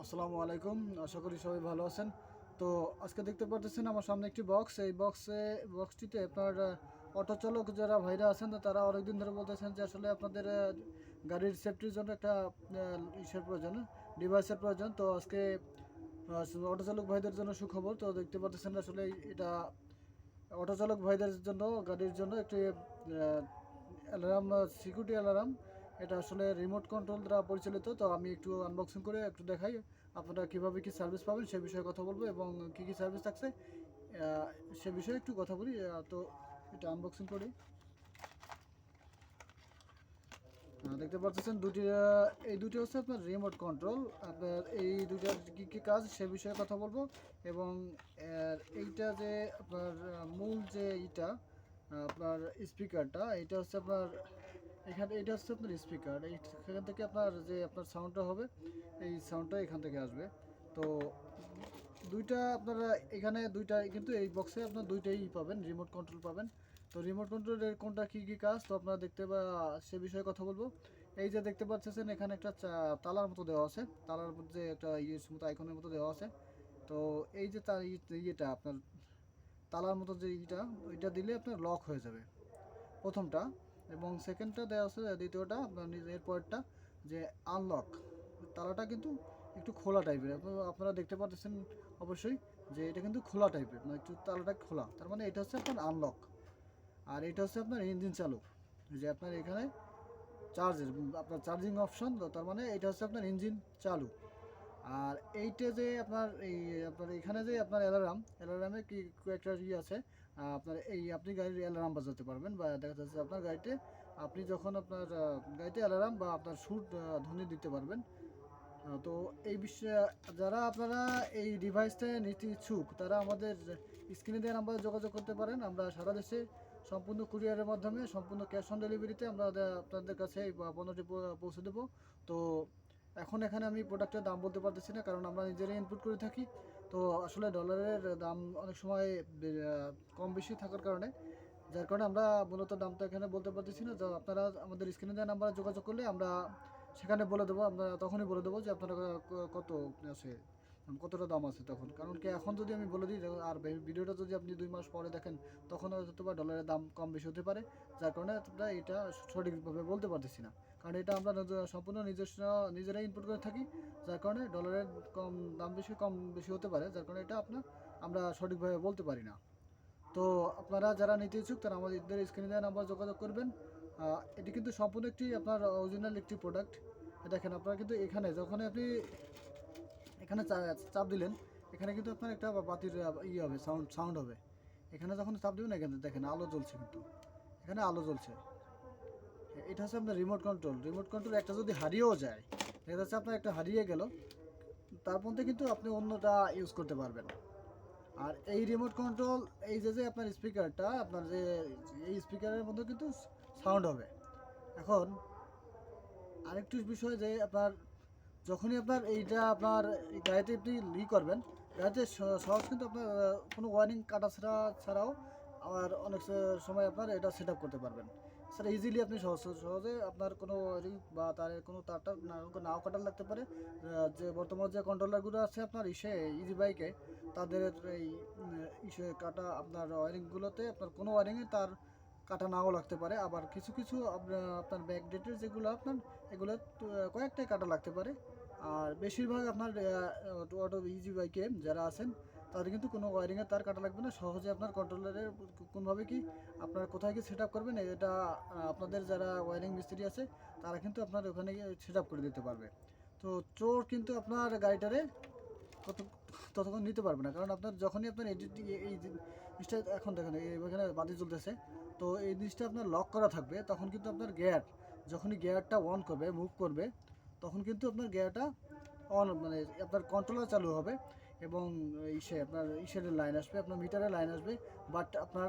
আসসালামু আলাইকুম। আশা করি সবাই ভালো আছেন। তো আজকে দেখতে পারতেছেন আমার সামনে একটি বক্স। এই বক্সটিতে আপনার অটো চালক যারা ভাইরা আছেন তারা অনেকদিন ধরে বলতেছেন যে আসলে আপনাদের গাড়ির সেফটির জন্য একটা ইসের প্রয়োজন, ডিভাইসের প্রয়োজন। তো আজকে অটো চালক ভাইদের জন্য সুখবর। তো দেখতে পারতেছেন আসলে এটা অটো চালক ভাইদের জন্য, গাড়ির জন্য একটি অ্যালার্ম, সিকিউরিটি অ্যালার্ম। এটা আসলে রিমোট কন্ট্রোল দ্বারা পরিচালিত। তো আমি একটু আনবক্সিং করে একটু দেখাই আপনারা কীভাবে কী সার্ভিস পাবেন সে বিষয়ে কথা বলবো, এবং কী কী সার্ভিস থাকছে সে বিষয়ে একটু কথা বলি। তো এটা আনবক্সিং করি। দেখতে পাচ্ছেন দুটি, এই দুটি হচ্ছে আপনার রিমোট কন্ট্রোল। আপনার এই দুটার কী কী কাজ সে বিষয়ে কথা বলবো, এবং এইটা যে আপনার মূল যে এইটা আপনার স্পিকারটা, এটা হচ্ছে আপনার এখানে, এটা হচ্ছে আপনার স্পিকার। এখান থেকে আপনার যে আপনার সাউন্ডটা হবে, এই সাউন্ডটা এখান থেকে আসবে। তো দুইটা আপনারা এখানে দুইটা, কিন্তু এই বক্সে আপনার দুইটাই পাবেন, রিমোট কন্ট্রোল পাবেন। তো রিমোট কন্ট্রোলের কোনটা কী কী কাজ তো আপনারা দেখতে বা সে বিষয়ে কথা বলবো। এই যে দেখতে পাচ্ছেন এখানে একটা তালার মতো দেওয়া আছে, তালার মধ্যে একটা মতো আইকনের মতো দেওয়া আছে। তো এই যে তার ইয়েটা আপনার তালার মতো যে ওইটা দিলে আপনার লক হয়ে যাবে প্রথমটা, এবং সেকেন্ডটা দেওয়া আছে, দ্বিতীয়টা আপনার নিজের পরেরটা যে আনলক। তালাটা কিন্তু একটু খোলা টাইপের, আপনারা দেখতে পাচ্ছেন অবশ্যই যে এটা কিন্তু খোলা টাইপের, মানে একটু তালাটা খোলা, তার মানে এটা হচ্ছে আপনার আনলক। আর এটা হচ্ছে আপনার ইঞ্জিন চালু, যে আপনার এখানে চার্জের আপনার চার্জিং অপশন, তার মানে এটা হচ্ছে আপনার ইঞ্জিন চালু। আর এইটা যে আপনার আপনার এখানে যে আপনার অ্যালার্মে কি একটা আছে, আপনার আপনি গাড়ির অ্যালার্ম বাজাতে পারবেন, বা দেখা যাচ্ছে আপনার গাড়িতে আপনি যখন আপনার গাড়িতে অ্যালার্ম বা আপনার সুর ধ্বনি দিতে পারবেন। তো এই বিষয়ে যারা আপনারা এই ডিভাইসটা নিতে ইচ্ছুক তারা আমাদের স্ক্রিনে দেওয়া নাম্বারে যোগাযোগ করতে পারেন। আমরা সারা দেশে সম্পূর্ণ কুরিয়ারের মাধ্যমে, সম্পূর্ণ ক্যাশ অন ডেলিভারিতে আমরা আপনাদের কাছে এই পণ্যটি পৌঁছে দেবো। তো এখন এখানে আমি প্রোডাক্টের দাম বলতে পারতেছি না, কারণ আমরা নিজেরাই ইনপুট করে থাকি। তো আসলে ডলারের দাম অনেক সময় কম বেশি থাকার কারণে, যার কারণে আমরা মূলত দামটা এখানে বলতে পারতেছি না। তো আপনারা আমাদের স্ক্রিনে দেওয়া নাম্বারে যোগাযোগ করলে আমরা সেখানে বলে দেবো, আমরা তখনই বলে দেবো যে আপনারা কত আছে, কতটা দাম আছে তখন। কারণ কি এখন যদি আমি বলে দিই আর ভিডিওটা যদি আপনি 2 মাস পরে দেখেন, তখন হয়তো বা ডলারের দাম কম বেশি হতে পারে, যার কারণে আমরা এটা সঠিকভাবে বলতে পারতেছি না। কারণ এটা আমরা সম্পূর্ণ নিজেরাই ইনপুট করে থাকি, যার কারণে ডলারের দাম কম বেশি হতে পারে, যার কারণে এটা আমরা সঠিকভাবে বলতে পারি না। তো আপনারা যারা নিতে ইচ্ছুক তারা আমাদের স্ক্রিনে দেওয়া নাম্বার যোগাযোগ করবেন। এটি কিন্তু সম্পূর্ণ একটি আপনার অরিজিনাল একটি প্রোডাক্ট। দেখেন আপনারা কিন্তু এখানে যখন আপনি এখানে চাপ দিলেন, এখানে কিন্তু আপনার একটা বাতির হবে, সাউন্ড হবে। এখানে যখন চাপ দেবেন এখানে দেখেন আলো জ্বলছে, কিন্তু এখানে আলো জ্বলছে। এটা হচ্ছে আপনার রিমোট কন্ট্রোল একটা যদি হারিয়েও যায়, দেখা যাচ্ছে আপনার একটা হারিয়ে গেল, তার মধ্যে কিন্তু আপনি অন্যটা ইউজ করতে পারবেন। আর এই রিমোট কন্ট্রোল, এই যে আপনার স্পিকারটা, আপনার যে এই স্পিকারের মধ্যে কিন্তু সাউন্ড হবে। এখন আরেকটি বিষয় যে আপনার যখনই আপনার এইটা আপনার এই গাড়িতে আপনি করবেন, গাড়িতে সহজ কিন্তু আপনার কোনো ওয়ারিং কাটা ছাড়াও আর অনেক সময় আপনার এটা সেট আপ করতে পারবেন। সেটা ইজিলি আপনি সহজে আপনার কোনো ওয়ারিং বা তারের কোনো তারটা নাও কাটার লাগতে পারে। যে বর্তমান যে কন্ট্রোলারগুলো আছে আপনার ইজি বাইকে, তাদের এই কাটা আপনার ওয়ারিংগুলোতে আপনার কোনো ওয়ারিংয়ে তার কাটা নাও লাগতে পারে। আবার কিছু কিছু আপনার ব্যাক ডেটের যেগুলো আপনার, এগুলো কয়েকটাই কাটা লাগতে পারে। আর বেশিরভাগ আপনার অটো ইজি বাইকে যারা আছেন তাদের কিন্তু কোনো ওয়ারিংয়ের তার কাটা লাগবে না। সহজে আপনার কন্ট্রোলারের কোনোভাবে কি আপনার কোথায় কি সেট আপ করবেন, এটা আপনাদের যারা ওয়ারিং মিস্ত্রি আছে তারা কিন্তু আপনার ওখানে গিয়ে সেট আপ করে দিতে পারবে। তো চোর কিন্তু আপনার গাড়িটারে কত ততক্ষণ নিতে পারবে না, কারণ আপনার যখনই আপনার এই জিনিসটা এখন দেখেন এখানে বাতি চলতেছে, তো এই জিনিসটা আপনার লক করা থাকবে, তখন কিন্তু আপনার যখনই গিয়ারটা অন করবে, মুভ করবে, তখন কিন্তু আপনার গিয়ারটা মানে আপনার কন্ট্রোলার চালু হবে, এবং আপনার লাইন আসবে, আপনার মিটারের লাইন আসবে, বাট আপনার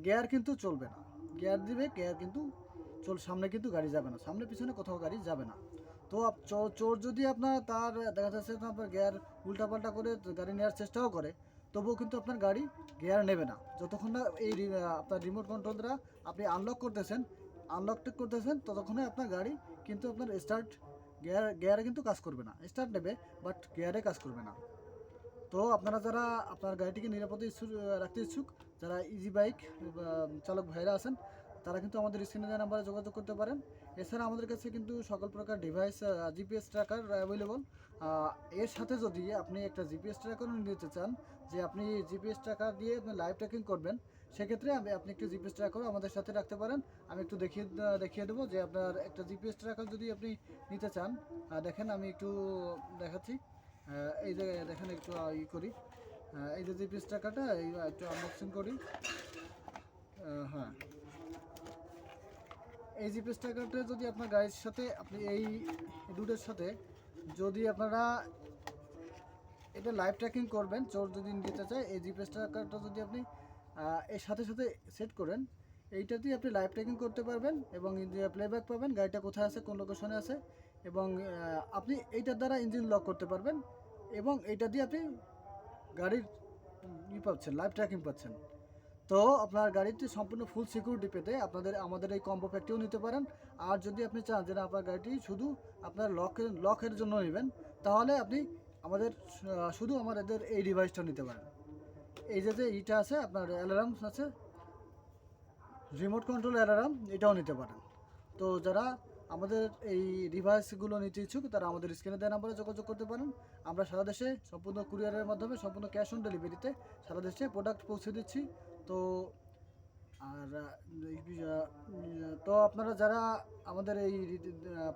গিয়ার কিন্তু চলবে না। গিয়ার দিবে, গিয়ার কিন্তু সামনে কিন্তু গাড়ি যাবে না, সামনে পিছনে কোথাও গাড়ি যাবে না। তো চোর যদি আপনার তার দেখা যাচ্ছে আপনার গিয়ার উল্টাপাল্টা করে গাড়ি নেওয়ার চেষ্টাও করে, তবুও কিন্তু আপনার গাড়ি গিয়ার নেবে না, যতক্ষণ না আপনার রিমোট কন্ট্রোল দ্বারা আপনি আনলক করতেছেন ততক্ষণে আপনার গাড়ি কিন্তু আপনার স্টার্ট গিয়ারে কিন্তু কাজ করবে না, স্টার্ট নেবে বাট গিয়ারে কাজ করবে না। তো আপনারা যারা আপনার গাড়িটিকে নিরাপদে রাখতে ইচ্ছুক, যারা ইজি বাইক চালক ভাইরা আছেন, তারা কিন্তু আমাদের স্ক্রিনে দেওয়া নাম্বারে যোগাযোগ করতে পারেন। এছাড়া আমাদের কাছে কিন্তু সকল প্রকার ডিভাইস জিপিএস ট্র্যাকার অ্যাভেলেবল। এর সাথে যদি আপনি একটা জিপিএস ট্র্যাকার নিতে চান, যে আপনি জিপিএস ট্র্যাকার দিয়ে আপনি লাইভ ট্র্যাকিং করবেন, সেক্ষেত্রে আপনি একটু জিপিএস ট্র্যাকারও আমাদের সাথে রাখতে পারেন। আমি একটু দেখিয়ে দেবো যে আপনার একটা জিপিএস ট্র্যাকার যদি আপনি নিতে চান। দেখেন আমি একটু দেখাচ্ছি। এই যে দেখেন একটু করি। এই যে জিপিএস ট্র্যাকারটা এই একটু আনবক্সিং করি। হ্যাঁ, এই জিপিএস ট্র্যাকারটা যদি আপনার গাড়ির সাথে আপনি এই দুটোর সাথে যদি আপনারা এটা লাইভ ট্র্যাকিং করবেন, চোর যদি নিতে চায়, এই জিপিএস ট্র্যাকারটা যদি আপনি এর সাথে সাথে সেট করেন, এইটা দিয়ে আপনি লাইভ ট্র্যাকিং করতে পারবেন এবং প্লেব্যাক পাবেন গাড়িটা কোথায় আছে, কোন লোকেশনে আছে। এবং আপনি এইটার দ্বারা ইঞ্জিন লক করতে পারবেন এবং এইটা দিয়ে আপনি গাড়ির পাচ্ছেন, লাইভ ট্র্যাকিং পাচ্ছেন। তো আপনার গাড়িটি সম্পূর্ণ ফুল সিকিউরিটি পেতে আমাদের এই কম্বো প্যাকটিও নিতে পারেন। আর যদি আপনি চান যে না আপনার গাড়িটি শুধু আপনার লকের জন্য নেবেন, তাহলে আপনি শুধু আমাদের এই ডিভাইসটা নিতে পারেন। এই যে ইটা আছে, আপনার অ্যালার্ম আছে, রিমোট কন্ট্রোল অ্যালার্ম, এটাও নিতে পারেন। তো যারা আমাদের এই ডিভাইসগুলো নিতে ইচ্ছুক, তারা আমাদের স্ক্রিনে দেওয়া নাম্বারে যোগাযোগ করতে পারেন। আমরা সারা দেশে সম্পূর্ণ কুরিয়ারের মাধ্যমে, সম্পূর্ণ ক্যাশ অন ডেলিভারিতে সারা দেশে প্রোডাক্ট পৌঁছে দিচ্ছি। তো আর তো আপনারা যারা আমাদের এই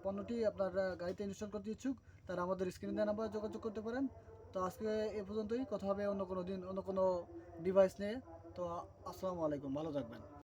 পণ্যটি আপনার গাড়িতে ইনস্টল করতে ইচ্ছুক, তারা আমাদের স্ক্রিনে দেওয়া নাম্বারে যোগাযোগ করতে পারেন। তো আজকে এ পর্যন্তই, কথা হবে অন্য কোনো দিন অন্য কোনো ডিভাইস নিয়ে। তো আসসালামু আলাইকুম, ভালো থাকবেন।